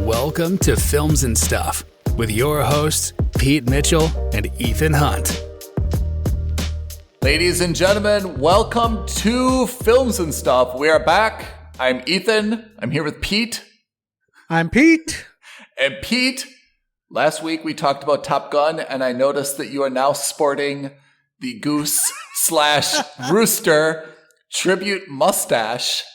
Welcome to Films and Stuff with your hosts, Pete Mitchell and Ethan Hunt. Ladies and gentlemen, welcome to Films and Stuff. We are back. I'm Ethan. I'm here with Pete. I'm Pete. And Pete, last week we talked about Top Gun, and I noticed that you are now sporting the goose/rooster tribute mustache.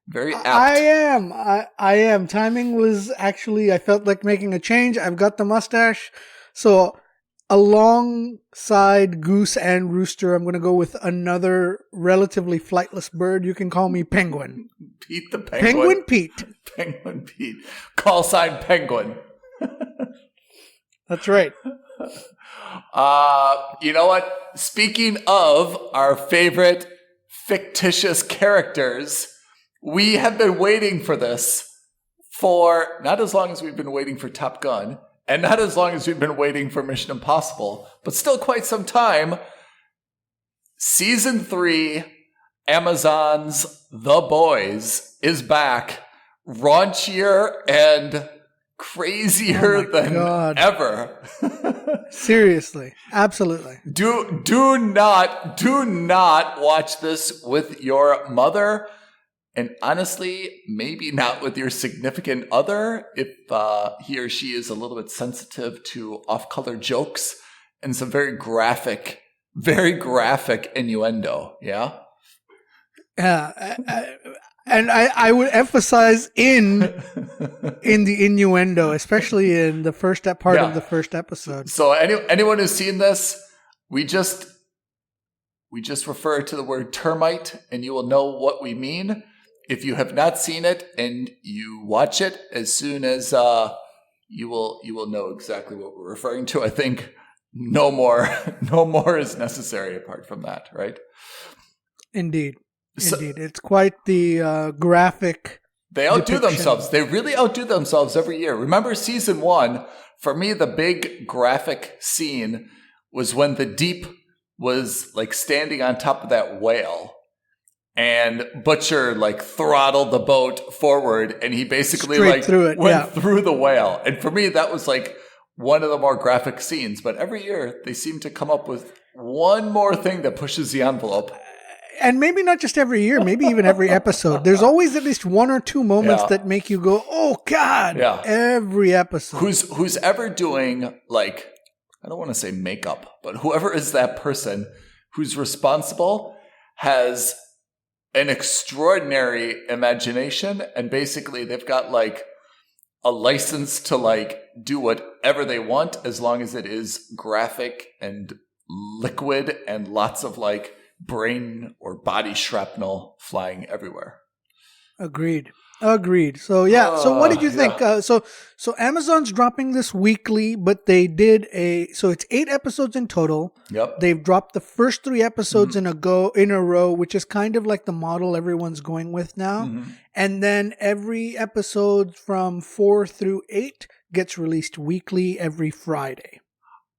Very apt. I am. Timing was actually, I felt like making a change. I've got the mustache. So alongside goose and rooster, I'm going to go with another relatively flightless bird. You can call me Penguin. Pete the Penguin. Penguin Pete. Penguin Pete. Call sign Penguin. That's right. You know what? Speaking of our favorite fictitious characters, we have been waiting for this for not as long as we've been waiting for Top Gun, and not as long as we've been waiting for Mission Impossible, but still quite some time. Season 3, Amazon's The Boys is back, raunchier and crazier than ever. Seriously. Absolutely. Do not watch this with your mother. And honestly, maybe not with your significant other if he or she is a little bit sensitive to off-color jokes and some very graphic innuendo. Yeah? And I would emphasize in the innuendo, especially in the first part of the first episode. So anyone who's seen this, we just refer to the word termite, and you will know what we mean. If you have not seen it and you watch it, as soon as you will know exactly what we're referring to. I think no more is necessary apart from that, right? Indeed. It's quite the graphic. They outdo depiction. themselves. They really outdo themselves every year. Remember season 1? For me, the big graphic scene was when the Deep was like standing on top of that whale. And Butcher throttled the boat forward, and he basically went through the whale. And for me, that was one of the more graphic scenes. But every year, they seem to come up with one more thing that pushes the envelope. And maybe not just every year, maybe even every episode. There's always at least one or two moments that make you go, "Oh God!" Yeah. Every episode. Who's ever doing I don't want to say makeup, but whoever is that person who's responsible has an extraordinary imagination, and basically they've got a license to do whatever they want as long as it is graphic and liquid and lots of brain or body shrapnel flying everywhere. Agreed. So so what did you think? So Amazon's dropping this weekly, but they did so it's 8 episodes in total. Yep. They've dropped the first 3 episodes in a row, which is kind of like the model everyone's going with now. Mm-hmm. And then every episode from 4 through 8 gets released weekly every Friday.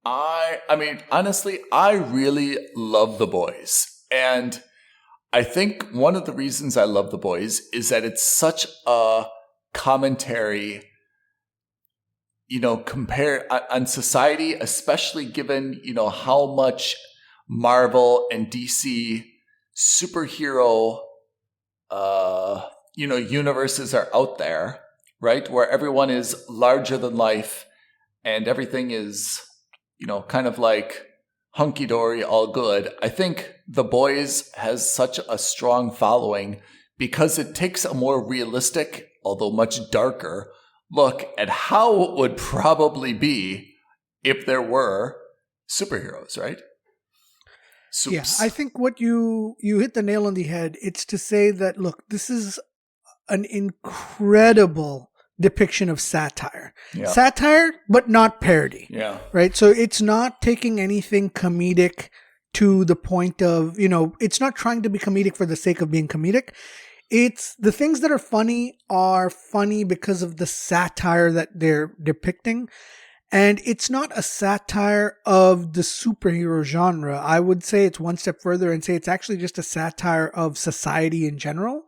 I mean, honestly, I really love The Boys. And I think one of the reasons I love The Boys is that it's such a commentary, compare on society, especially given, how much Marvel and DC superhero, universes are out there, right? Where everyone is larger than life and everything is, kind of hunky-dory, all good. I think The Boys has such a strong following because it takes a more realistic, although much darker, look at how it would probably be if there were superheroes, right? Soups. Yeah, I think what you hit the nail on the head. It's to say that, look, this is an incredible depiction of satire. Yeah. Satire, but not parody. Yeah. Right? So it's not taking anything comedic to the point of, it's not trying to be comedic for the sake of being comedic. It's the things that are funny because of the satire that they're depicting. And it's not a satire of the superhero genre. I would say it's one step further and say it's actually just a satire of society in general.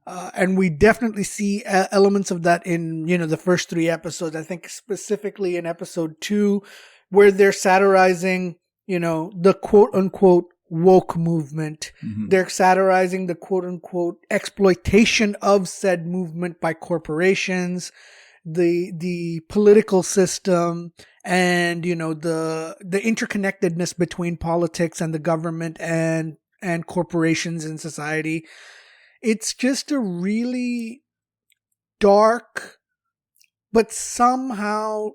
And we definitely see elements of that in, the first 3 episodes. I think specifically in episode 2, where they're satirizing, the quote unquote woke movement. Mm-hmm. They're satirizing the quote unquote exploitation of said movement by corporations, the political system, and, the interconnectedness between politics and the government and corporations in society. It's just a really dark, but somehow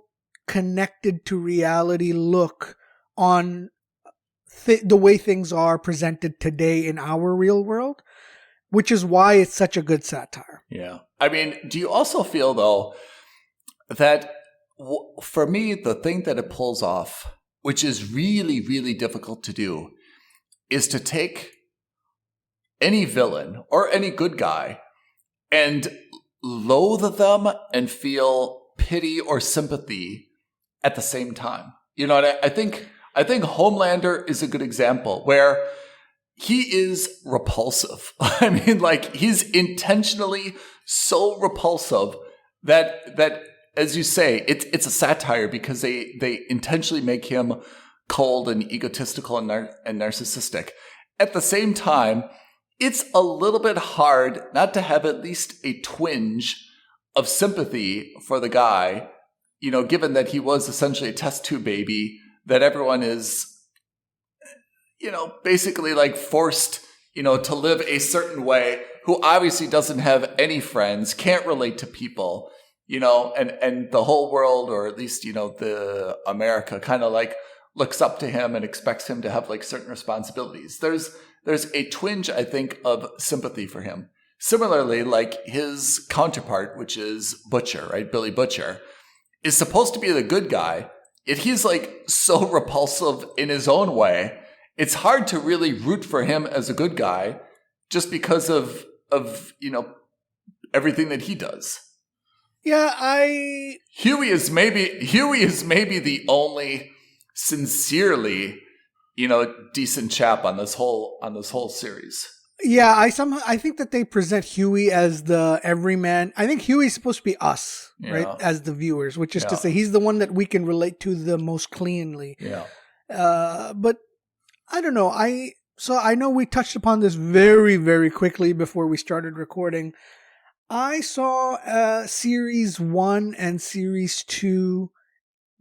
connected to reality look on the way things are presented today in our real world, which is why it's such a good satire. Yeah. I mean, do you also feel, though, that for me, the thing that it pulls off, which is really, really difficult to do, is to take any villain or any good guy and loathe them and feel pity or sympathy at the same time. I think Homelander is a good example where he is repulsive. I mean, he's intentionally so repulsive that as you say, it's a satire because they intentionally make him cold and egotistical and narcissistic. At the same time, it's a little bit hard not to have at least a twinge of sympathy for the guy, given that he was essentially a test tube baby, that everyone is, basically forced, to live a certain way, who obviously doesn't have any friends, can't relate to people, and the whole world, or at least, the America kind of looks up to him and expects him to have certain responsibilities. There's a twinge, I think, of sympathy for him. Similarly, his counterpart, which is Butcher, right? Billy Butcher, is supposed to be the good guy. Yet he's so repulsive in his own way. It's hard to really root for him as a good guy just because of everything that he does. Yeah, Huey is maybe the only sincerely decent chap on this whole series. Yeah, I think that they present Huey as the everyman. I think Huey's supposed to be us, right, as the viewers, which is to say he's the one that we can relate to the most cleanly. Yeah. But I don't know. So I know we touched upon this very, very quickly before we started recording. I saw series 1 and series 2.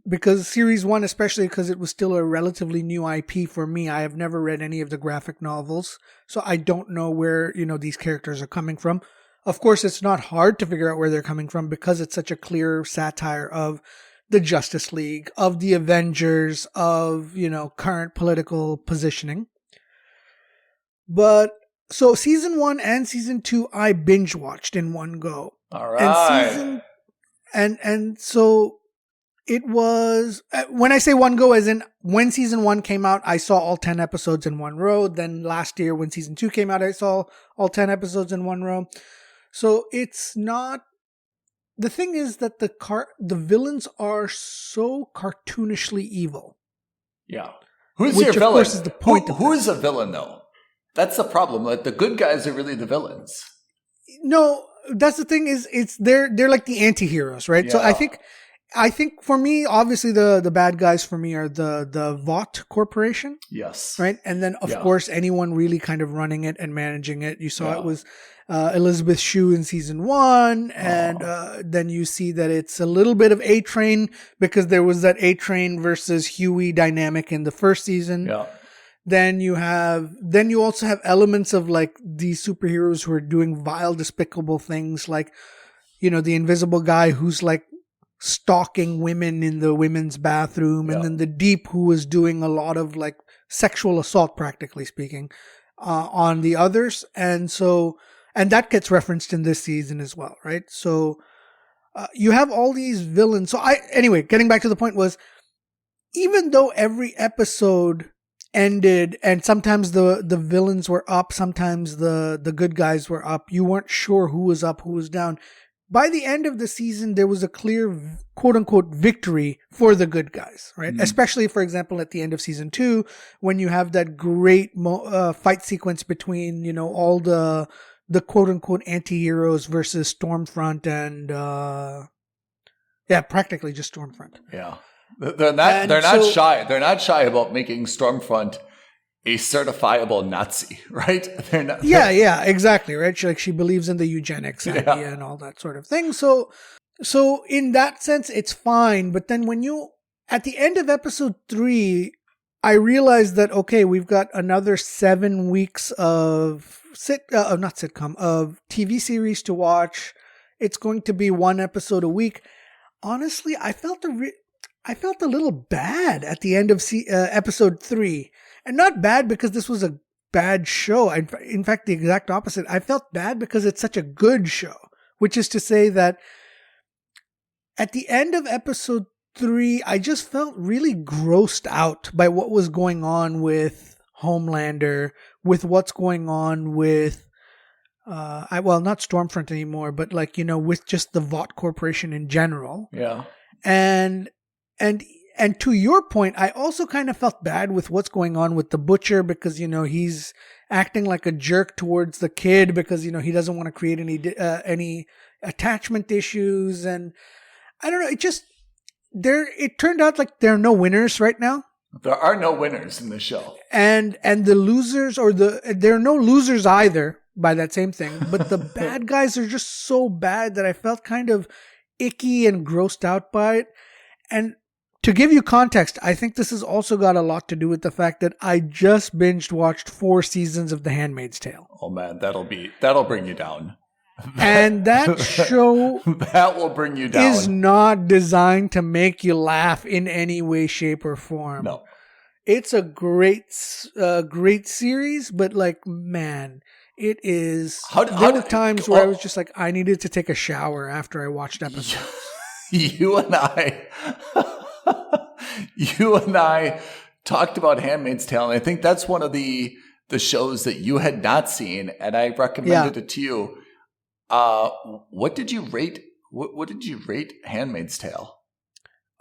Because series 1, especially because it was still a relatively new IP for me, I have never read any of the graphic novels, so I don't know where, these characters are coming from. Of course, it's not hard to figure out where they're coming from because it's such a clear satire of the Justice League, of the Avengers, of, current political positioning. But, so season 1 and season 2, I binge watched in one go. All right. And so it was, when I say one go, as in when season 1 came out, I saw all 10 episodes in one row. Then last year when season 2 came out, I saw all 10 episodes in one row. So it's not, the thing is that the villains are so cartoonishly evil. Yeah. Who's your villain? Which of course is the point who is a villain though? That's the problem. The good guys are really the villains. No, that's the thing is they're like the anti-heroes, right? Yeah. So I think for me, obviously the bad guys for me are the Vought Corporation. Yes. Right? And then of course anyone really kind of running it and managing it. You saw it was Elizabeth Shue in season 1, and then you see that it's a little bit of A-Train because there was that A-Train versus Huey dynamic in the first season. Yeah. Then you also have elements of these superheroes who are doing vile, despicable things, the invisible guy who's stalking women in the women's bathroom, and then the Deep, who was doing a lot of sexual assault, practically speaking, on the others. And that gets referenced in this season as well, right? So you have all these villains. So anyway, getting back to the point was, even though every episode ended and sometimes the villains were up, sometimes the good guys were up, you weren't sure who was up, who was down. By the end of the season, there was a clear quote-unquote victory for the good guys, right? Mm-hmm. Especially, for example, at the end of season 2, when you have that great fight sequence between, all the the quote unquote anti-heroes versus Stormfront and practically just Stormfront. Yeah. They're not shy. They're not shy about making Stormfront a certifiable Nazi, right? They're not. Yeah, exactly, right? She believes in the eugenics idea and all that sort of thing. So in that sense, it's fine. But then at the end of episode 3, I realized that, okay, we've got another 7 weeks of of TV series to watch. It's going to be 1 episode a week. Honestly, I felt a little bad at the end of episode 3. And not bad because this was a bad show. In fact, the exact opposite. I felt bad because it's such a good show. Which is to say that at the end of episode 3, I just felt really grossed out by what was going on with Homelander, with what's going on with, not Stormfront anymore, but with just the Vought Corporation in general. Yeah. And to your point, I also kind of felt bad with what's going on with the Butcher because, he's acting like a jerk towards the kid because, he doesn't want to create any attachment issues. And I don't know, it turned out like there are no winners right now. There are no winners in the show. And the losers there are no losers either by that same thing. But the bad guys are just so bad that I felt kind of icky and grossed out by it. And to give you context, I think this has also got a lot to do with the fact that I just watched 4 seasons of The Handmaid's Tale. Oh man, that'll bring you down. And that show that will bring you down. Is not designed to make you laugh in any way, shape, or form. No. It's a great series, but man, it is. There were times where I was just like, I needed to take a shower after I watched episodes. You and I talked about Handmaid's Tale, and I think that's one of the shows that you had not seen, and I recommended it to you. What did you rate? What did you rate Handmaid's Tale?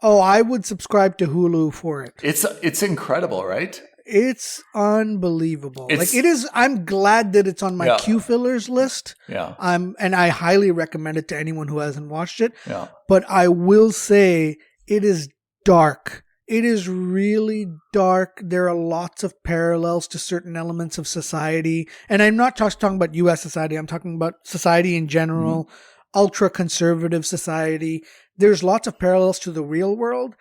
Oh, I would subscribe to Hulu for it. It's incredible, right? It's unbelievable. It is. I'm glad that it's on my Q fillers list. Yeah. And I highly recommend it to anyone who hasn't watched it. Yeah. But I will say it is dark. It is really dark. There are lots of parallels to certain elements of society. And I'm not just talking about U.S. society. I'm talking about society in general, ultra-conservative society. There's lots of parallels to the real world.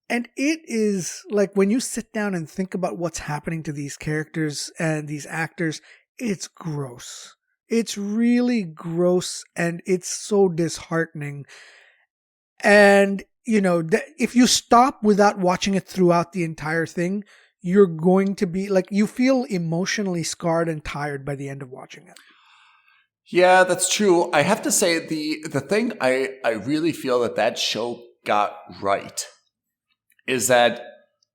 And it is like when you sit down and think about what's happening to these characters and these actors, it's gross. It's really gross and it's so disheartening. And if you stop without watching it throughout the entire thing, you're going to be you feel emotionally scarred and tired by the end of watching it. Yeah, that's true. I have to say the thing I really feel that show got right is that,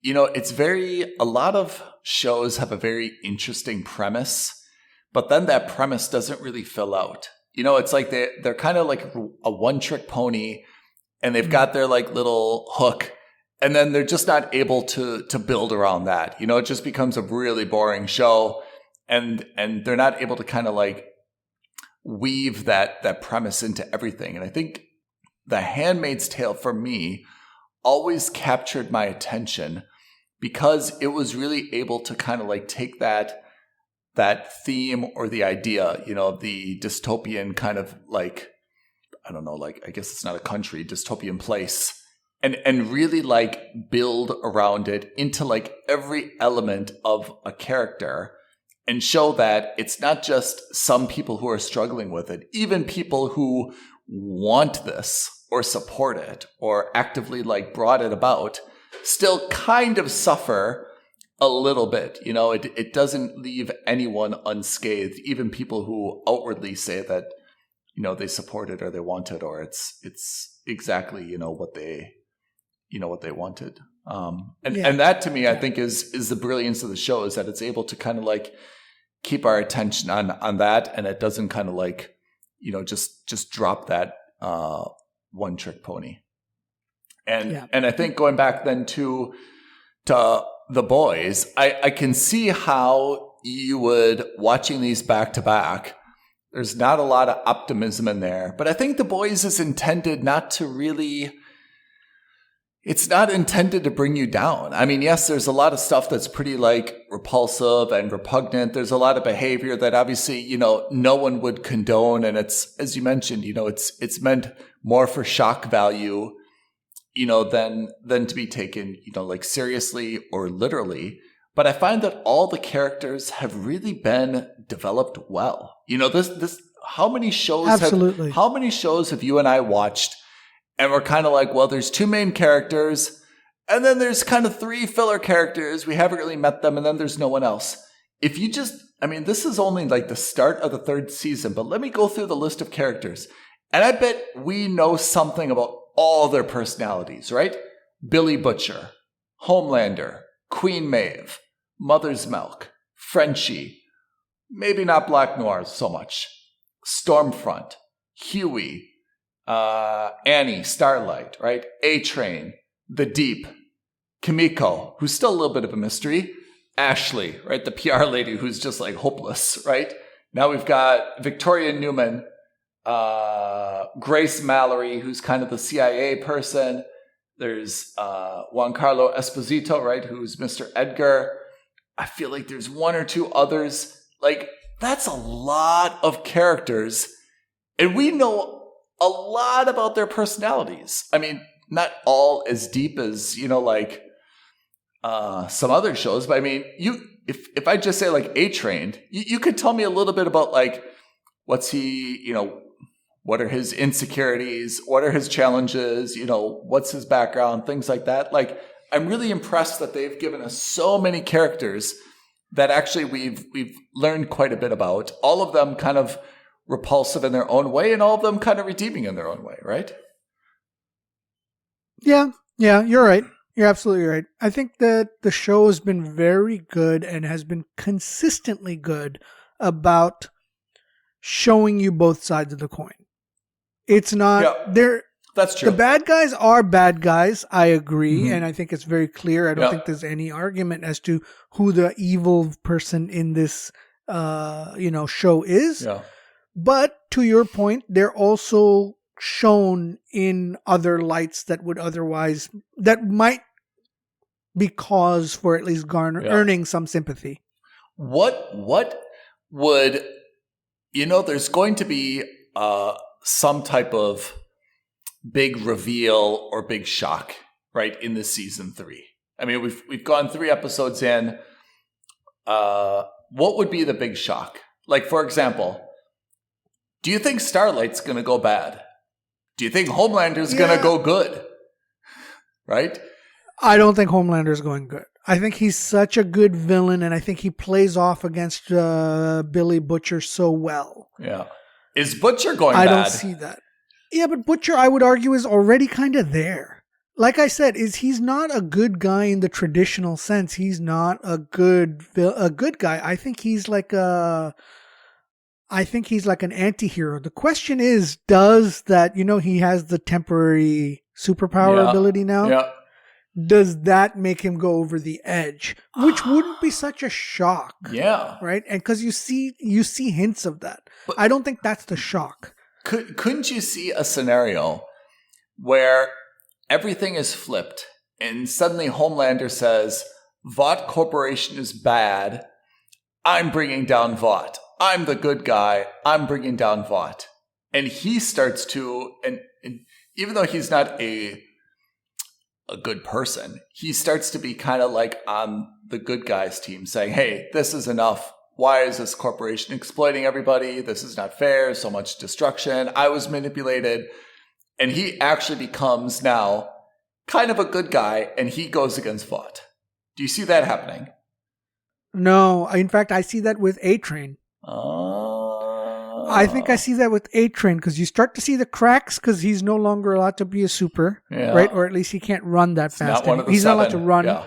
a lot of shows have a very interesting premise, but then that premise doesn't really fill out. It's like they're kind of like a one-trick pony. And they've got their little hook, and then they're just not able to build around that. It just becomes a really boring show, and they're not able to kind of weave that premise into everything. And I think The Handmaid's Tale for me always captured my attention because it was really able to kind of take that theme or the idea, the dystopian kind of I don't know, I guess it's not a country, dystopian place, and really build around it into every element of a character and show that it's not just some people who are struggling with it, even people who want this or support it or actively brought it about still kind of suffer a little bit. It doesn't leave anyone unscathed, even people who outwardly say that they support it or they want it, or it's exactly, what they wanted. And that to me, I think is the brilliance of the show, is that it's able to kind of keep our attention on that. And it doesn't kind of just drop that, one trick pony. And I think going back then to The Boys, I can see how you would, watching these back to back, There's not a lot of optimism in there. But I think The Boys is intended not to really... It's not intended to bring you down. I mean, yes, there's a lot of stuff that's pretty like repulsive and repugnant. There's a lot of behavior that obviously, no one would condone. And it's, as you mentioned, it's meant more for shock value, than to be taken, like seriously or literally. But I find that all the characters have really been developed well. How many shows Absolutely. how many shows have you and I watched? And we're kind of like, well, there's 2 main characters, and then there's kind of 3 filler characters. We haven't really met them, and then there's no one else. If you this is only like the start of the 3rd season, but let me go through the list of characters. And I bet we know something about all their personalities, right? Billy Butcher, Homelander, Queen Maeve, Mother's Milk, Frenchie, maybe not Black Noir so much, Stormfront, Huey, Annie, Starlight, right? A-Train, The Deep, Kimiko, who's still a little bit of a mystery, Ashley, right? The PR lady who's just like hopeless, right? Now we've got Victoria Newman, Grace Mallory, who's kind of the CIA person. There's Giancarlo Esposito, right? Who's Mr. Edgar. I feel like there's 1 or 2 others. Like, that's a lot of characters. And we know a lot about their personalities. I mean, not all as deep as, some other shows, but I mean, if I just say like A-Train, you could tell me a little bit about like, what's he, what are his insecurities? What are his challenges? What's his background? Things like that. Like, I'm really impressed that they've given us so many characters that actually we've learned quite a bit about. All of them kind of repulsive in their own way, and all of them kind of redeeming in their own way, right? Yeah, you're right. You're absolutely right. I think that the show has been very good and has been consistently good about showing you both sides of the coin. It's not that's true. The bad guys are bad guys. I agree, and I think it's very clear. I don't think there's any argument as to who the evil person in this, show is. Yeah. But to your point, they're also shown in other lights that might be cause for at least earning some sympathy. What would, there's going to be some type of big reveal or big shock, right, in this season 3. I mean, we've gone 3 episodes in. What would be the big shock? Like, for example, do you think Starlight's going to go bad? Do you think Homelander's going to go good? Right? I don't think Homelander's going good. I think he's such a good villain, and I think he plays off against Billy Butcher so well. Yeah. Is Butcher going bad? I don't see that. Yeah, but Butcher, I would argue, is already kind of there. Like I said, he's not a good guy in the traditional sense. He's not a good guy. I think he's like an anti-hero. The question is, does that, he has the temporary superpower ability now? Yeah. Does that make him go over the edge? Which wouldn't be such a shock. Yeah. Right? And because you see hints of that. But I don't think that's the shock. Couldn't you see a scenario where everything is flipped and suddenly Homelander says, Vought Corporation is bad. I'm bringing down Vought. I'm the good guy. I'm bringing down Vought. And he starts to, and even though he's not a good person, he starts to be kind of like on the good guys team saying, hey, this is enough. Why is this corporation exploiting everybody? This is not fair. So much destruction. I was manipulated. And he actually becomes now kind of a good guy, and he goes against Vought. Do you see that happening? No. In fact, I see that with A-Train. I think I see that with A-Train because you start to see the cracks because he's no longer allowed to be a super, right? Or at least he can't run that fast. He's not allowed to run. Yeah.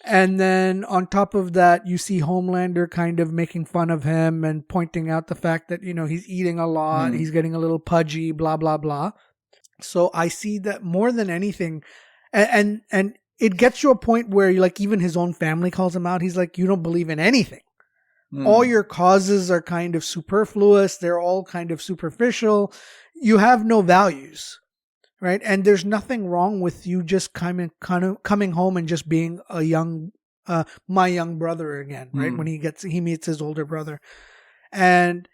And then on top of that, you see Homelander kind of making fun of him and pointing out the fact that, he's eating a lot, he's getting a little pudgy, blah, blah, blah. So I see that more than anything. And it gets to a point where like even his own family calls him out. He's like, you don't believe in anything. All your causes are kind of superfluous. They're all kind of superficial. You have no values, right? And there's nothing wrong with you just kind of coming home and just being a my young brother again, right? When he meets his older brother. And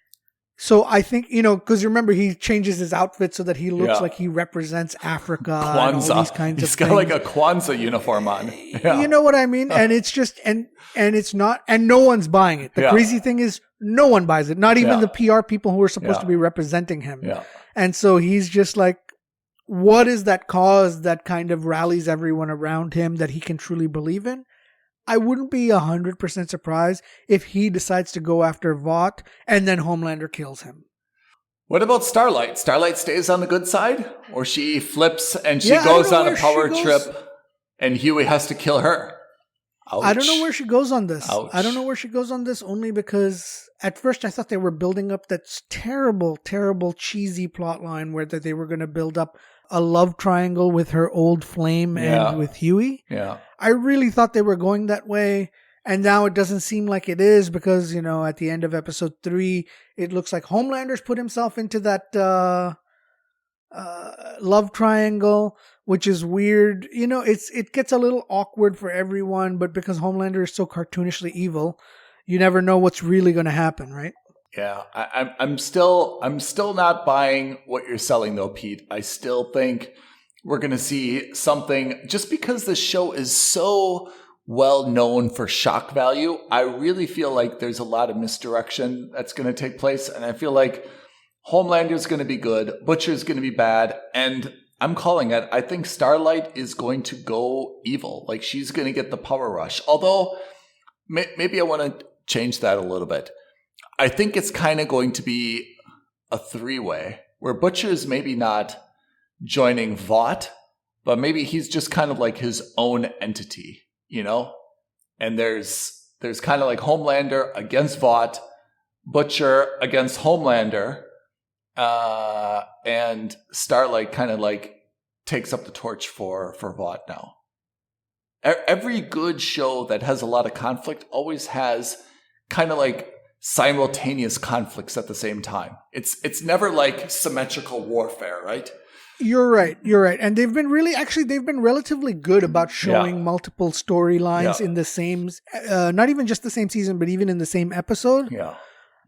so I think, because you remember he changes his outfit so that he looks like he represents Africa and all these kinds of things. He's got like a Kwanzaa uniform on. Yeah. You know what I mean? And it's just, and it's not, and no one's buying it. The crazy thing is no one buys it. Not even the PR people who are supposed to be representing him. Yeah. And so he's just like, what is that cause that kind of rallies everyone around him that he can truly believe in? I wouldn't be 100% surprised if he decides to go after Vought and then Homelander kills him. What about Starlight? Starlight stays on the good side? Or she flips and she goes on a power trip and Huey has to kill her? Ouch. I don't know where she goes on this. Ouch. I don't know where she goes on this only because at first I thought they were building up that terrible, terrible, cheesy plot line where that they were going to build up a love triangle with her old flame and with Huey. Yeah. I really thought they were going that way. And now it doesn't seem like it is because, at the end of episode 3, it looks like Homelander's put himself into that love triangle, which is weird. It gets a little awkward for everyone, but because Homelander is so cartoonishly evil, you never know what's really going to happen, right? Yeah, I'm still not buying what you're selling though, Pete. I still think we're going to see something just because the show is so well known for shock value. I really feel like there's a lot of misdirection that's going to take place. And I feel like Homelander's going to be good. Butcher's going to be bad. And I'm calling it. I think Starlight is going to go evil. Like she's going to get the power rush. Although maybe I want to change that a little bit. I think it's kind of going to be a 3-way where Butcher's maybe not joining Vought, but maybe he's just kind of like his own entity, And there's kind of like Homelander against Vought, Butcher against Homelander, and Starlight kind of like takes up the torch for Vought now. Every good show that has a lot of conflict always has kind of like simultaneous conflicts at the same time. It's never like symmetrical warfare, right? You're right. And they've been relatively good about showing multiple storylines in the same, not even just the same season, but even in the same episode. Yeah.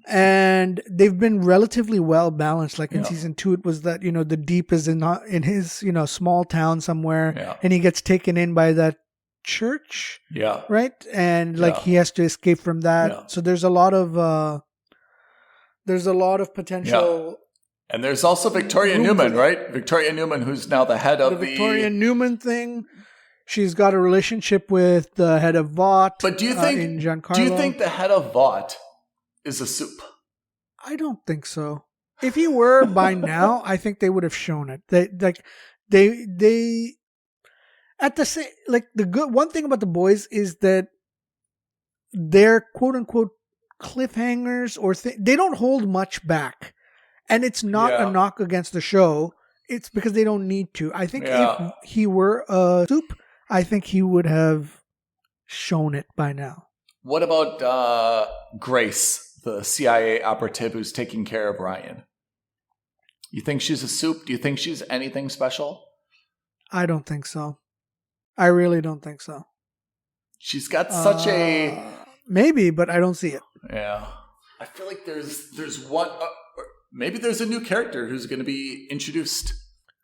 And they've been relatively well balanced. Like in season 2, it was that, the Deep is in his, small town somewhere and he gets taken in by that church, right, and he has to escape from that. So there's a lot of potential. And there's also Victoria Newman, right? Victoria Newman, who's now the head of the Victoria Newman thing. She's got a relationship with the head of Vought. But do you think the head of Vought is a soup? I don't think so. If he were by now, I think they would have shown it. They at the same, the good one thing about the boys is that their quote unquote cliffhangers they don't hold much back, and it's not a knock against the show. It's because they don't need to. I think if he were a soup, I think he would have shown it by now. What about Grace, the CIA operative who's taking care of Ryan? You think she's a soup? Do you think she's anything special? I don't think so. I really don't think so. She's got such a... Maybe, but I don't see it. Yeah. I feel like there's one... maybe there's a new character who's going to be introduced.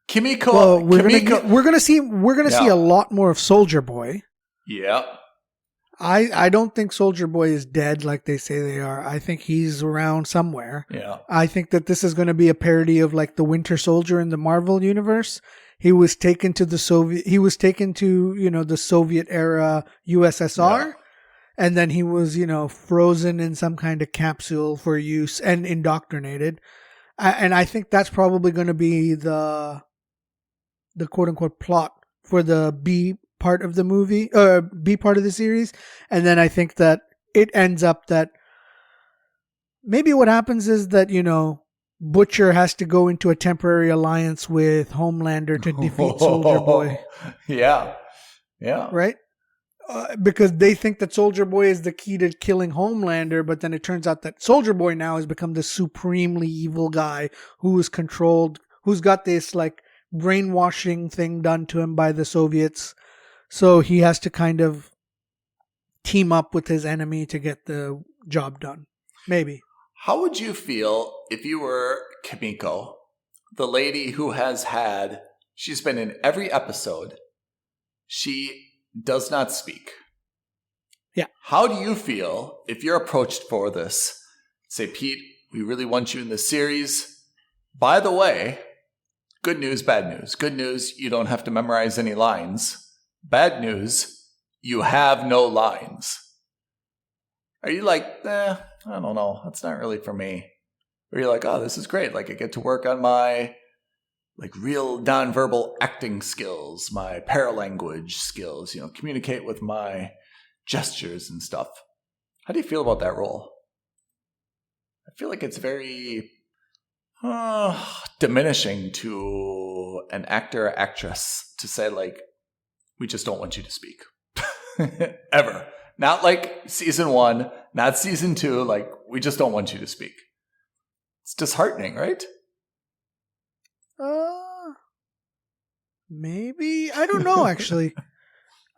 Kimiko. Well, we're going to see a lot more of Soldier Boy. Yeah. I don't think Soldier Boy is dead like they say they are. I think he's around somewhere. Yeah. I think that this is going to be a parody of like the Winter Soldier in the Marvel universe. He was taken to the Soviet era USSR. Yeah. And then he was, frozen in some kind of capsule for use and indoctrinated. And I think that's probably going to be the quote unquote plot for the B part of the movie, B part of the series. And then I think that it ends up that maybe what happens is that, Butcher has to go into a temporary alliance with Homelander to defeat Soldier Boy. Yeah. Yeah. Right? because they think that Soldier Boy is the key to killing Homelander, but then it turns out that Soldier Boy now has become the supremely evil guy who is controlled, who's got this like brainwashing thing done to him by the Soviets. So he has to kind of team up with his enemy to get the job done. Maybe. How would you feel if you were Kimiko, the lady who she's been in every episode. She does not speak. Yeah. How do you feel if you're approached for this? Say, Pete, we really want you in this series. By the way, good news, bad news. Good news, you don't have to memorize any lines. Bad news, you have no lines. Are you like, I don't know. That's not really for me. Or you're like, oh, this is great. Like I get to work on my real nonverbal acting skills, my paralanguage skills, communicate with my gestures and stuff. How do you feel about that role? I feel like it's very diminishing to an actor or actress to say, like, we just don't want you to speak. Ever. Not like season 1, not season 2, like, we just don't want you to speak. It's disheartening, right? Maybe. I don't know, actually.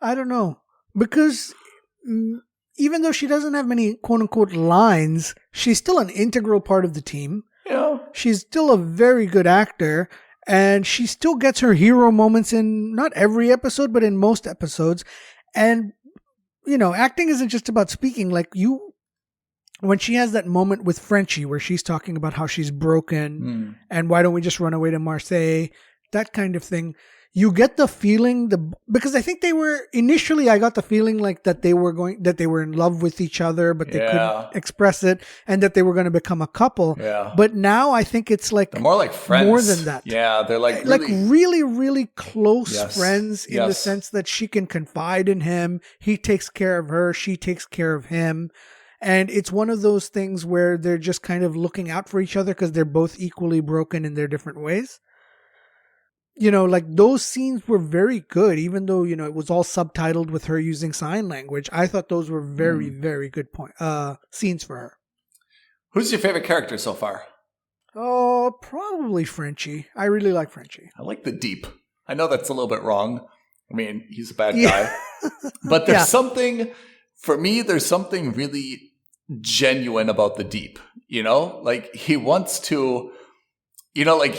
I don't know. Because even though she doesn't have many quote-unquote lines, she's still an integral part of the team. Yeah. She's still a very good actor, and she still gets her hero moments in not every episode, but in most episodes. And, acting isn't just about speaking. Like, when she has that moment with Frenchie where she's talking about how she's broken and why don't we just run away to Marseille, that kind of thing, you get the feeling because I think I got the feeling like that they were in love with each other, but they couldn't express it, and that they were going to become a couple. Yeah. But now I think it's like they're more like friends. More than that. Yeah, they're like really, really close friends in the Yes. sense that she can confide in him. He takes care of her. She takes care of him. And it's one of those things where they're just kind of looking out for each other because they're both equally broken in their different ways. Like those scenes were very good, even though, it was all subtitled with her using sign language. I thought those were very, very good scenes for her. Who's your favorite character so far? Oh, probably Frenchie. I really like Frenchie. I like the Deep. I know that's a little bit wrong. I mean, he's a bad guy. But there's something, for me, there's something really genuine about the Deep. Like he wants to, like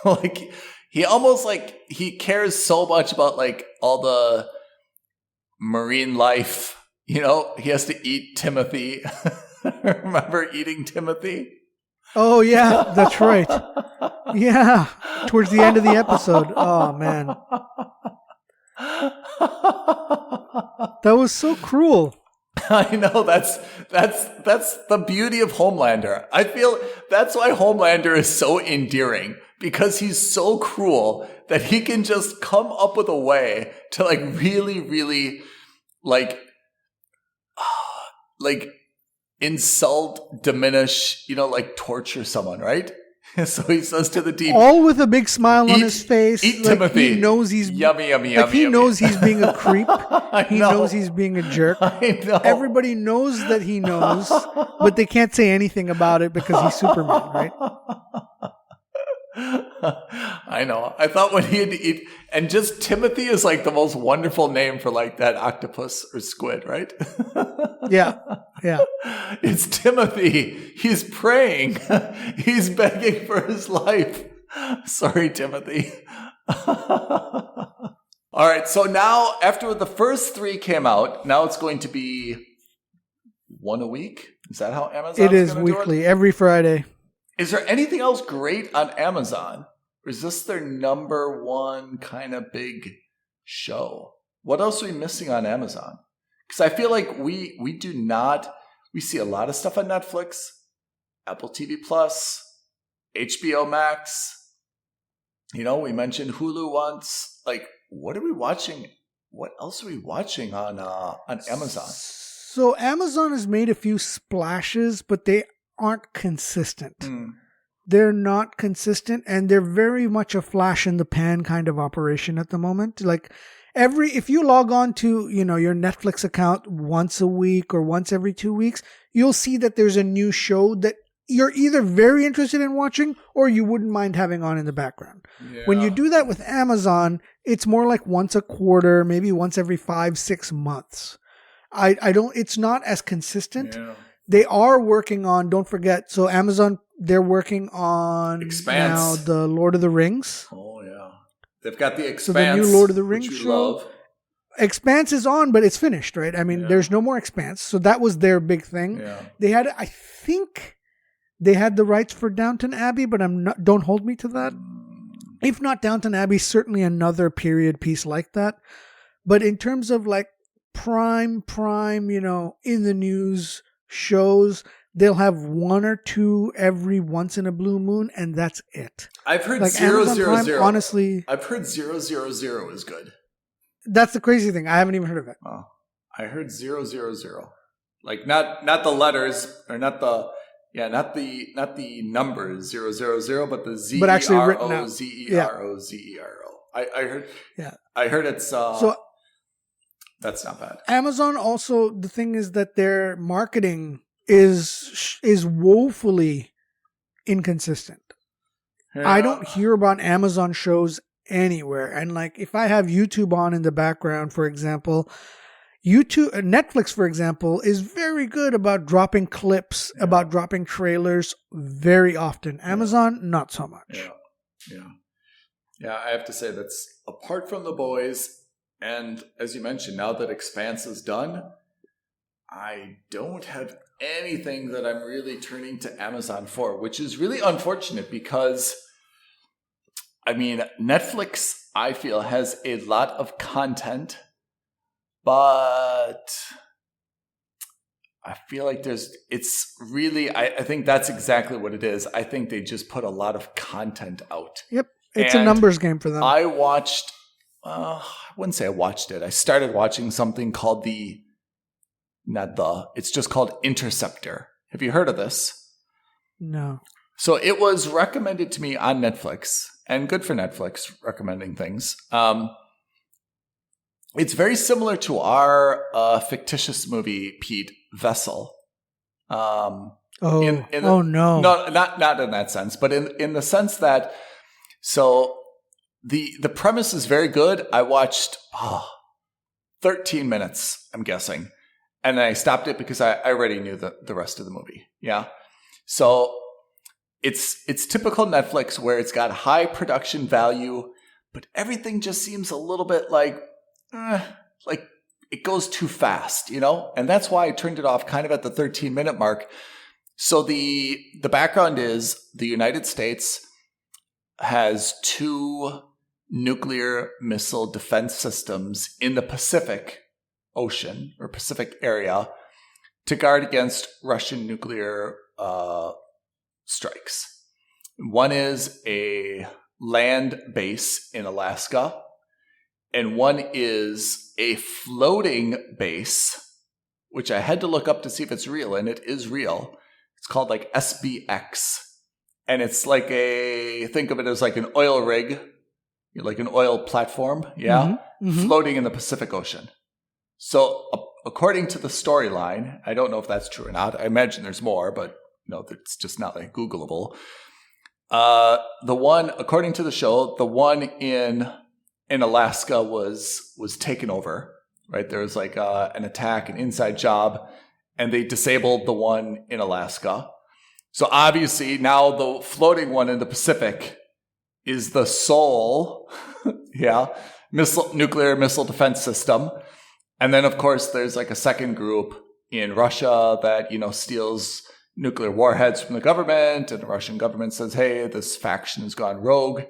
like he almost like he cares so much about like all the marine life. He has to eat Timothy. Remember eating Timothy? Oh yeah, that's right. Yeah, towards the end of the episode. Oh man, that was so cruel. I know that's the beauty of Homelander. I feel that's why Homelander is so endearing, because he's so cruel that he can just come up with a way to like really, really like insult, diminish, like torture someone, right? So he says to the Deep, all with a big smile on his face. Eat Timothy. He knows he's yummy. He knows he's being a creep. He knows he's being a jerk. I know. Everybody knows that he knows, but they can't say anything about it because he's Superman, right? I know. I thought when he had to eat, and just Timothy is like the most wonderful name for like that octopus or squid, right? Yeah. It's Timothy. He's praying. He's begging for his life. Sorry, Timothy. All right. So now, after the first 3 came out, now it's going to be 1 a week. Is that how Amazon? It is weekly, every Friday. Is there anything else great on Amazon? Or is this their number one kind of big show? What else are we missing on Amazon? Because I feel like we see a lot of stuff on Netflix, Apple TV Plus, HBO Max. We mentioned Hulu once. Like, what are we watching? What else are we watching on Amazon? So Amazon has made a few splashes, but they aren't consistent. They're not consistent, and they're very much a flash in the pan kind of operation at the moment. Like, if you log on to, your Netflix account once a week or once every 2 weeks, you'll see that there's a new show that you're either very interested in watching or you wouldn't mind having on in the background. Yeah. When you do that with Amazon, it's more like once a quarter, maybe once every 5-6 months. It's not as consistent. Yeah. They are working on, don't forget, so Amazon, they're working on Expanse. now the Lord of the Rings. Oh, yeah. They've got the Expanse. So the new Lord of the Rings which we show. love. Expanse is on, but it's finished, right? I mean, there's no more Expanse. So that was their big thing. Yeah. They had, I think they had the rights for Downton Abbey, but don't hold me to that. If not Downton Abbey, certainly another period piece like that. But in terms of like prime, in the news shows, they'll have 1 or 2 every once in a blue moon, and that's it. I've heard like 000. Honestly, I've heard 000 is good. that's the crazy thing. I haven't even heard of it. Oh, I heard 000. Like not the letters or not the numbers 000, but the Z. But actually written out. ZERO. I heard. Yeah. I heard it's. So that's not bad. Amazon also, the thing is that their marketing is woefully inconsistent. Yeah. I don't hear about Amazon shows anywhere. And like if I have YouTube on in the background, for example, Netflix, for example, is very good about dropping clips, about dropping trailers very often. Amazon, not so much. Yeah, I have to say that's apart from The Boys, and as you mentioned, now that Expanse is done, I don't have anything that I'm really turning to Amazon for, which is really unfortunate because, I mean, Netflix, I feel, has a lot of content, but I feel like I think that's exactly what it is. I think they just put a lot of content out. Yep. It's a numbers game for them. I watched, I wouldn't say I watched it. I started watching something called it's just called Interceptor. Have you heard of this? No. So it was recommended to me on Netflix, and good for Netflix recommending things. It's very similar to our fictitious movie, Pete, Vessel. No. Not in that sense, but in the sense that, so the premise is very good. I watched 13 minutes, I'm guessing. And I stopped it because I already knew the rest of the movie. Yeah. So it's typical Netflix where it's got high production value, but everything just seems a little bit like it goes too fast, And that's why I turned it off kind of at the 13-minute mark. So the background is the United States has 2 nuclear missile defense systems in the Pacific Ocean or Pacific area to guard against Russian nuclear strikes. One is a land base in Alaska, and one is a floating base, which I had to look up to see if it's real, and it is real. It's called like SBX. And it's like think of it as like an oil rig, like an oil platform, floating in the Pacific Ocean. So according to the storyline, I don't know if that's true or not. I imagine there's more, but it's just not like Googleable. According to the show, the one in Alaska was taken over, right? There was like an attack, an inside job, and they disabled the one in Alaska. So obviously now the floating one in the Pacific is the sole, nuclear missile defense system. And then, of course, there's like a second group in Russia that, steals nuclear warheads from the government. And the Russian government says, hey, this faction has gone rogue.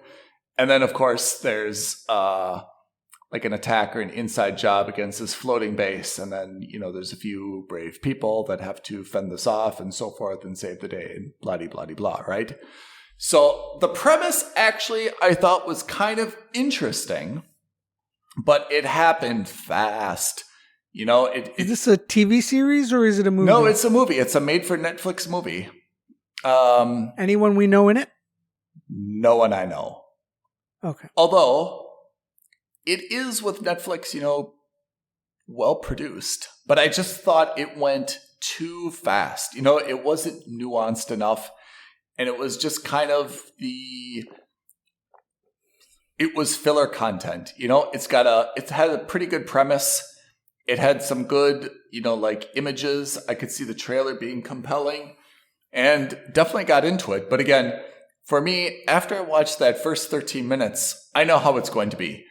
And then, of course, there's like an attack or an inside job against this floating base. And then, there's a few brave people that have to fend this off and so forth and save the day and blah, right? So the premise actually I thought was kind of interesting, but it happened fast. Is this a TV series or is it a movie? No, it's a movie. It's a made-for-Netflix movie. Anyone we know in it? No one I know. Okay. Although, it is with Netflix, well produced, but I just thought it went too fast. It wasn't nuanced enough, and it was just kind of it was filler content. It had a pretty good premise. It had some good, like images. I could see the trailer being compelling and definitely got into it. But again, for me, after I watched that first 13 minutes, I know how it's going to be.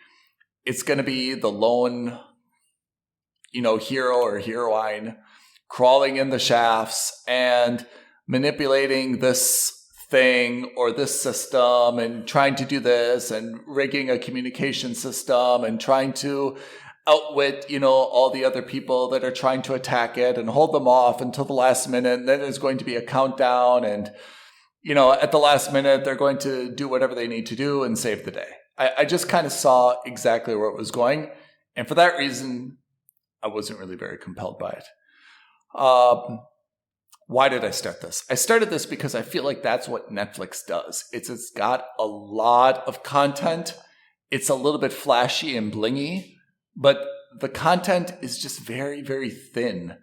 It's going to be the lone, hero or heroine crawling in the shafts and manipulating this thing or this system and trying to do this and rigging a communication system and trying to outwit, all the other people that are trying to attack it and hold them off until the last minute. And then there's going to be a countdown. And, at the last minute, they're going to do whatever they need to do and save the day. I just kind of saw exactly where it was going. And for that reason, I wasn't really very compelled by it. Why did I start this? I started this because I feel like that's what Netflix does. It's got a lot of content. It's a little bit flashy and blingy. But the content is just very, very thin.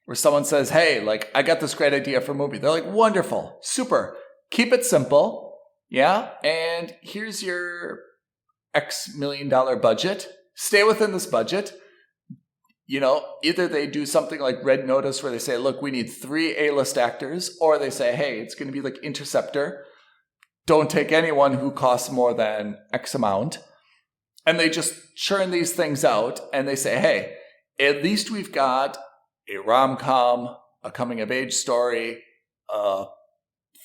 Where someone says, hey, like, I got this great idea for a movie. They're like, wonderful, super. Keep it simple. Yeah. And here's your X million dollar budget. Stay within this budget. Either they do something like Red Notice where they say, look, we need 3 A-list actors. Or they say, hey, it's going to be like Interceptor. Don't take anyone who costs more than X amount. And they just churn these things out and they say, hey, at least we've got a rom-com, a coming-of-age story, a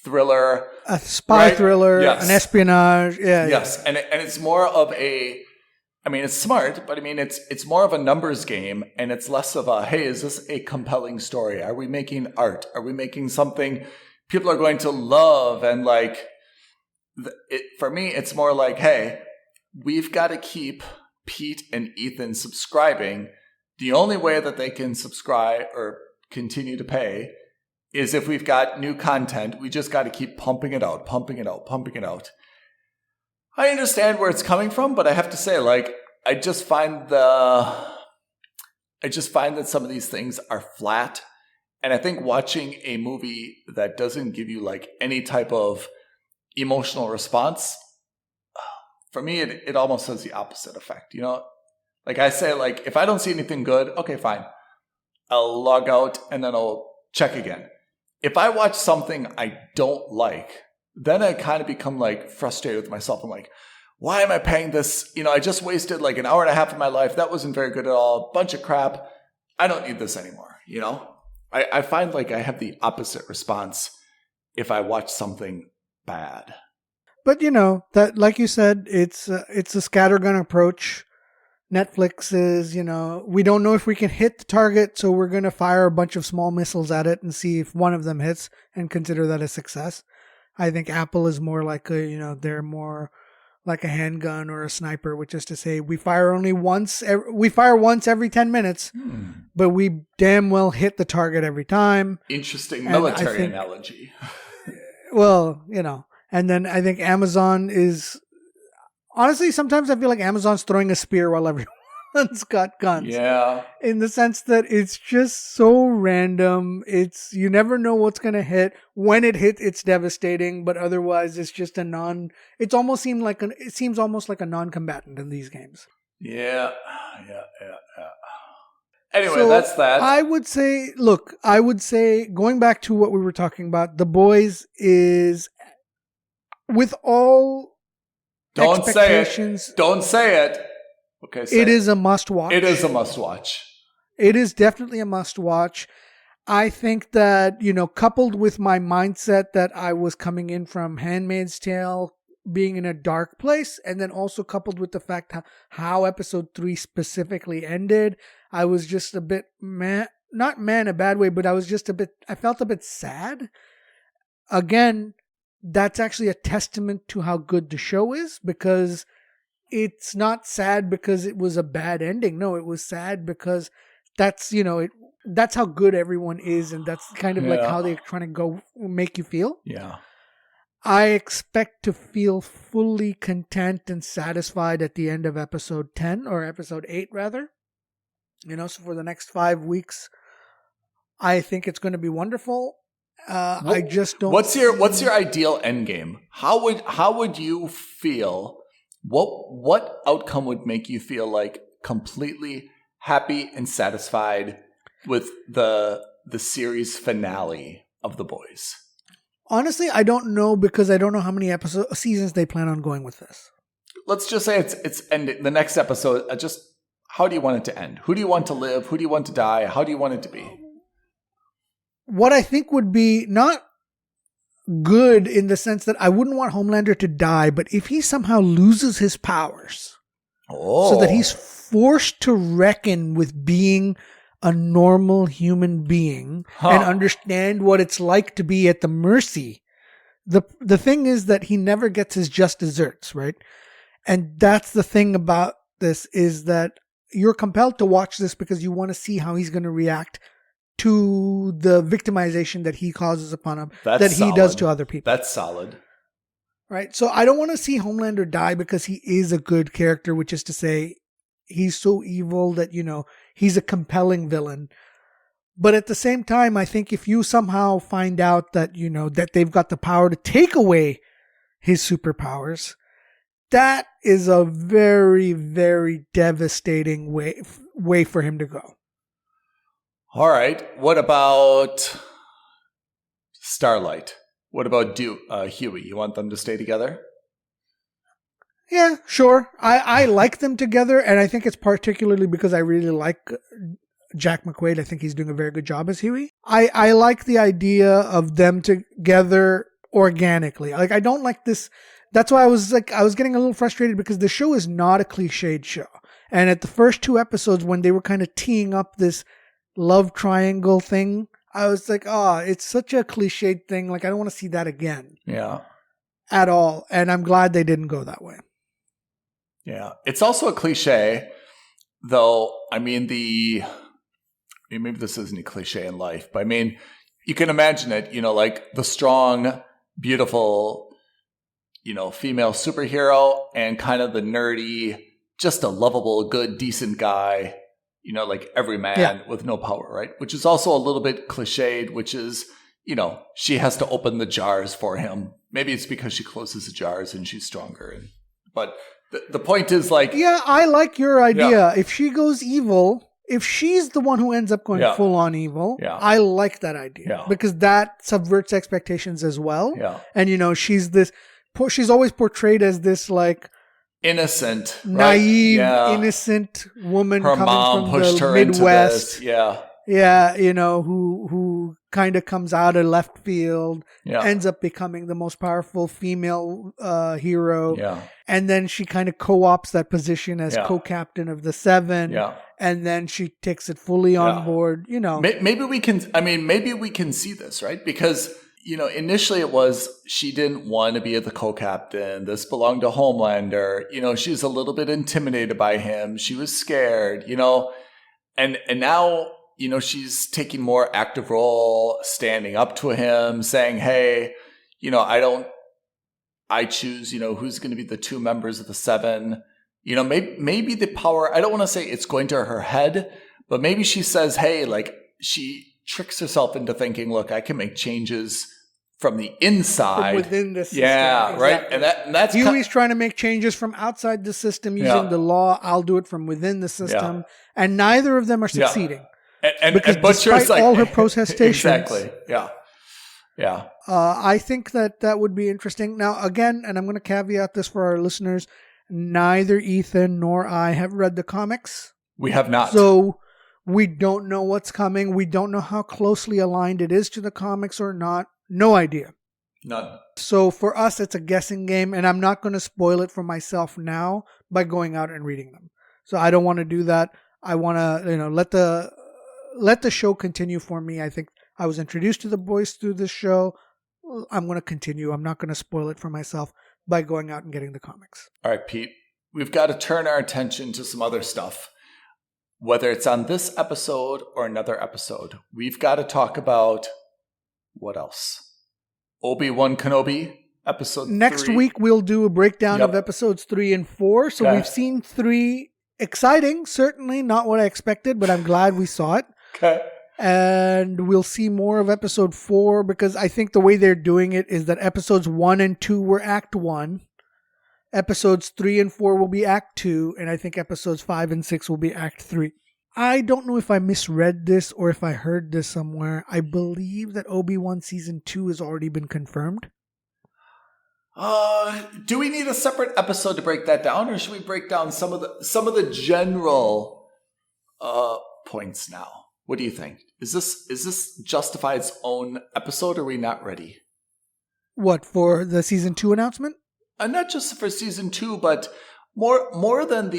thriller. A spy thriller, yes. An espionage. Yeah. Yes. Yeah. And it's more of it's smart, but it's more of a numbers game and it's less of a, hey, is this a compelling story? Are we making art? Are we making something people are going to love? And for me, it's more like, hey, we've got to keep Pete and Ethan subscribing. The only way that they can subscribe or continue to pay is if we've got new content. We just got to keep pumping it out. I understand where it's coming from, but I have to say, I just find that some of these things are flat. And I think watching a movie that doesn't give you any type of emotional response, for me, it almost has the opposite effect. I say, if I don't see anything good, okay, fine. I'll log out and then I'll check again. If I watch something I don't like, then I kind of become frustrated with myself. I'm like, why am I paying this? I just wasted an hour and a half of my life. That wasn't very good at all. Bunch of crap. I don't need this anymore. I find I have the opposite response if I watch something bad. But that, like you said, it's a scattergun approach. Netflix is, we don't know if we can hit the target, so we're going to fire a bunch of small missiles at it and see if one of them hits and consider that a success. I think Apple is more they're more like a handgun or a sniper, which is to say we fire once every 10 minutes, but we damn well hit the target every time. Interesting military analogy. Well, and then I think Amazon is, honestly, sometimes I feel like Amazon's throwing a spear while everyone's got guns. Yeah. In the sense that it's just so random. You never know what's going to hit. When it hits, it's devastating, but otherwise it's just it seems almost like a non-combatant in these games. Yeah. Anyway, so that's that. I would say, going back to what we were talking about, The Boys is, with all expectations. Don't say it. Okay. It is a must watch. It is a must watch. It is definitely a must watch. I think that, coupled with my mindset that I was coming in from Handmaid's Tale, being in a dark place, and then also coupled with the fact how episode 3 specifically ended, I was just a bit not in a bad way, but I felt a bit sad. Again, that's actually a testament to how good the show is, because it's not sad because it was a bad ending. No, it was sad because that's how good everyone is, and that's kind of how they're trying to go make you feel. Yeah. I expect to feel fully content and satisfied at the end of episode 10 or episode 8 rather. So for the next 5 weeks, I think it's going to be wonderful. I just don't. What's your ideal end game? How would you feel? What outcome would make you feel like completely happy and satisfied with the series finale of The Boys? Honestly, I don't know because I don't know how many seasons they plan on going with this. Let's just say it's ending. The next episode, how do you want it to end? Who do you want to live? Who do you want to die? How do you want it to be? What I think would be not good in the sense that I wouldn't want Homelander to die, but if he somehow loses his powers, so that he's forced to reckon with being a normal human being and understand what it's like to be at the mercy. The thing is that he never gets his just desserts, right? And that's the thing about this, is that you're compelled to watch this because you want to see how he's going to react to the victimization that he causes upon him, he does to other people. That's solid. Right? So I don't want to see Homelander die because he is a good character, which is to say he's so evil that, he's a compelling villain. But at the same time, I think if you somehow find out that, that they've got the power to take away his superpowers, that is a very, very devastating way for him to go. All right. What about Starlight? What about Huey? You want them to stay together? Yeah, sure. I like them together, and I think it's particularly because I really like Jack McQuaid. I think he's doing a very good job as Huey. I like the idea of them together organically. Like, I don't like this. That's why I was getting a little frustrated because the show is not a cliched show. And at the first 2 episodes, when they were kind of teeing up this love triangle thing, I was like, it's such a cliched thing. Like, I don't want to see that again. Yeah. At all. And I'm glad they didn't go that way. Yeah. It's also a cliche, though. I mean, maybe this isn't a cliche in life, but I mean, you can imagine it, like the strong, beautiful, female superhero and kind of the nerdy, just a lovable, good, decent guy, like every man with no power, right? Which is also a little bit cliched, which is, she has to open the jars for him. Maybe it's because she closes the jars and she's stronger. But the point is like... Yeah, I like your idea. Yeah. If she goes evil, if she's the one who ends up going full on evil, I like that idea. Because that subverts expectations as well. Yeah. And, she's always portrayed as this like... innocent, naive, innocent woman her coming mom from pushed the her Midwest. Into this. Yeah, who kind of comes out of left field, ends up becoming the most powerful female hero. Yeah. And then she kind of co-ops that position as co-captain of the Seven. Yeah. And then she takes it fully on board, Maybe we can see this, right? Because initially it was she didn't want to be the co-captain. This belonged to Homelander. She's a little bit intimidated by him. She was scared, and now, she's taking more active role, standing up to him, saying, hey, I choose, who's going to be the 2 members of the 7. Maybe the power, I don't want to say it's going to her head, but maybe she says, hey, like she tricks herself into thinking, look, I can make changes from the inside. From within the system. Yeah, exactly. Right. And that's Huey's trying to make changes from outside the system using the law. I'll do it from within the system. Yeah. And neither of them are succeeding. Because despite all her protestations. Exactly. Yeah. Yeah. I think that would be interesting. Now, again, and I'm going to caveat this for our listeners, neither Ethan nor I have read the comics. We have not. So we don't know what's coming. We don't know how closely aligned it is to the comics or not. No idea. None. So for us, it's a guessing game, and I'm not going to spoil it for myself now by going out and reading them. So I don't want to do that. I want to, let the show continue for me. I think I was introduced to the boys through this show. I'm going to continue. I'm not going to spoil it for myself by going out and getting the comics. All right, Pete. We've got to turn our attention to some other stuff. Whether it's on this episode or another episode, we've got to talk about what else? Obi-Wan Kenobi episode Next 3. week, we'll do a breakdown Yep. of episodes 3 and 4. So Okay. we've seen 3. Exciting. Certainly not what I expected, but I'm glad we saw it. Okay. And we'll see more of episode 4 because I think the way they're doing it is that episodes 1 and 2 were act 1. Episodes 3 and 4 will be act 2. And I think episodes 5 and 6 will be act 3. I don't know if I misread this or if I heard this somewhere. I believe that Obi-Wan season 2 has already been confirmed. Do we need a separate episode to break that down, or should we break down some of the general points now? What do you think? Is this justify its own episode, or are we not ready? What, for the season 2 announcement? Not just for season 2, but more than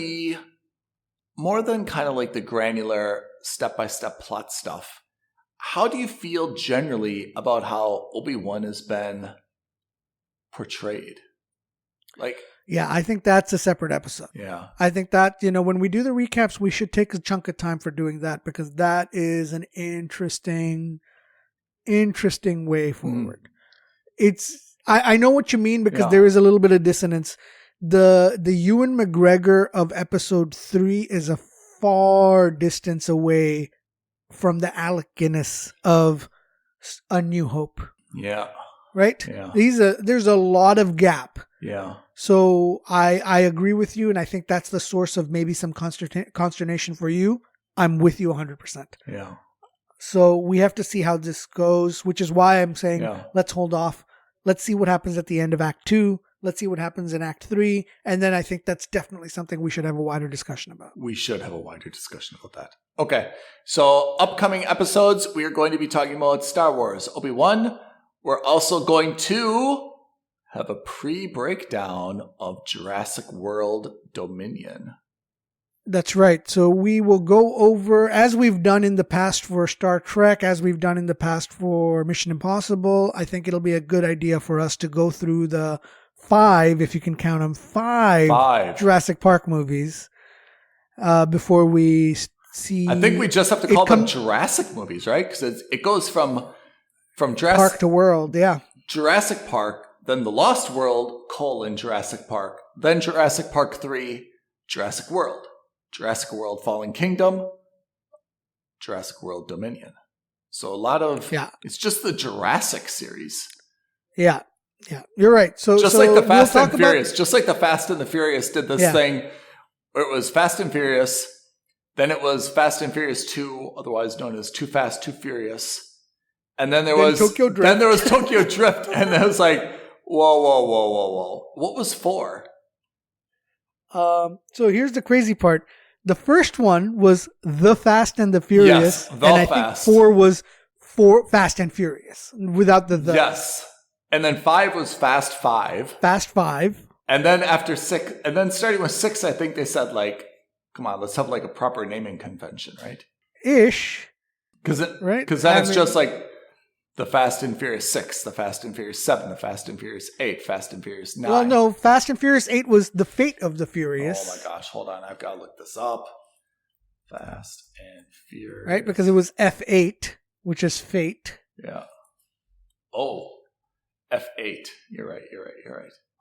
kind of like the granular step-by-step plot stuff. How do you feel generally about how Obi-Wan has been portrayed? Like, Yeah, I think that's a separate episode. yeah. I think that, when we do the recaps, we should take a chunk of time for doing that because that is an interesting way forward. I know what you mean because there is a little bit of dissonance. The Ewan McGregor of episode 3 is a far distance away from the Alec Guinness of A New Hope. Yeah. Right? Yeah. There's a lot of gap. Yeah. So I agree with you, and I think that's the source of maybe some consternation for you. I'm with you 100%. Yeah. So we have to see how this goes, which is why I'm saying let's hold off. Let's see what happens at the end of Act 2. Let's see what happens in Act 3. And then I think that's definitely something we should have a wider discussion about. We should have a wider discussion about that. Okay. So upcoming episodes, we are going to be talking about Star Wars Obi-Wan. We're also going to have a pre-breakdown of Jurassic World Dominion. That's right. So we will go over, as we've done in the past for Star Trek, as we've done in the past for Mission Impossible, I think it'll be a good idea for us to go through the 5, if you can count them, 5 Jurassic Park movies before we see... I think we just have to call them Jurassic movies, right? Because it goes from Jurassic Park to World, yeah. Jurassic Park, then The Lost World, Jurassic Park, then Jurassic Park 3, Jurassic World Fallen Kingdom, Jurassic World Dominion. So a lot of, it's just the Jurassic series. Yeah, you're right. So just like the Fast and Furious, just like the Fast and the Furious did this thing where it was Fast and Furious, then it was Fast and Furious 2, otherwise known as Too Fast, Too Furious. And then there was Tokyo Drift. Then there was Tokyo Drift, and it was like, whoa. What was 4? So here's the crazy part. The first one was The Fast and the Furious. Yes, I think 4 was Fast and Furious without the. Yes. And then 5 was Fast 5. Fast 5. And then after 6, and then starting with 6, I think they said, like, come on, let's have like a proper naming convention, right? Ish. Because it's just like the Fast and Furious 6, the Fast and Furious 7, the Fast and Furious 8, Fast and Furious 9. Well, no, Fast and Furious 8 was The Fate of the Furious. Oh my gosh, hold on, I've got to look this up. Fast and Furious. Right, because it was F8, which is Fate. Yeah. Oh, F8. You're right.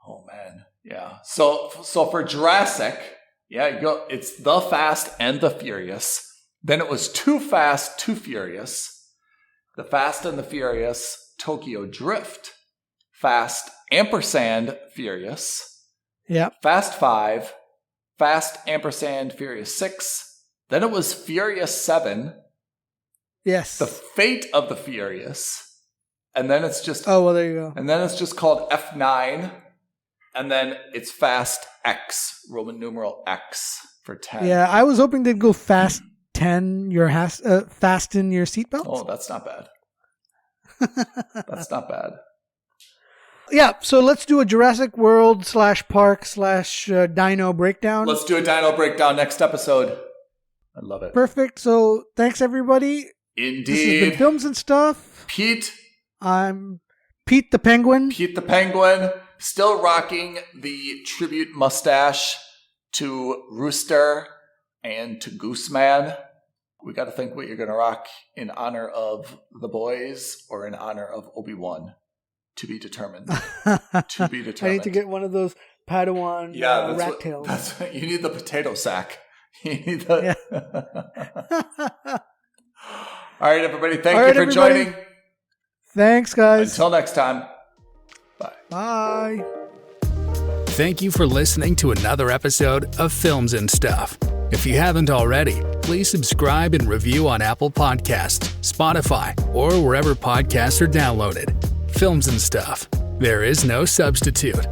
Oh man, yeah. So for Jurassic, it's The Fast and the Furious. Then it was Too Fast, Too Furious. The Fast and the Furious, Tokyo Drift, Fast ampersand Furious, Fast 5, Fast ampersand Furious 6. Then it was Furious 7. Yes. The Fate of the Furious. And then it's just... Oh, well, there you go. And then it's just called F9. And then it's Fast X, Roman numeral X for 10. Yeah, I was hoping they'd go Fast 10, fasten your seatbelts. Oh, that's not bad. That's not bad. Yeah, so let's do a Jurassic World /Park /Dino breakdown. Let's do a Dino breakdown next episode. I love it. Perfect. So thanks, everybody. Indeed. This has been Films and Stuff. Pete. I'm Pete the Penguin. Pete the Penguin. Still rocking the tribute mustache to Rooster and to Gooseman. We got to think what you're going to rock in honor of the boys or in honor of Obi-Wan. To be determined. To be determined. I need to get one of those Padawan rat tails. You need the potato sack. You need the... All right, everybody. Thank you for joining. Thanks, guys. Until next time. Bye. Bye. Thank you for listening to another episode of Films and Stuff. If you haven't already, please subscribe and review on Apple Podcasts, Spotify, or wherever podcasts are downloaded. Films and Stuff. There is no substitute.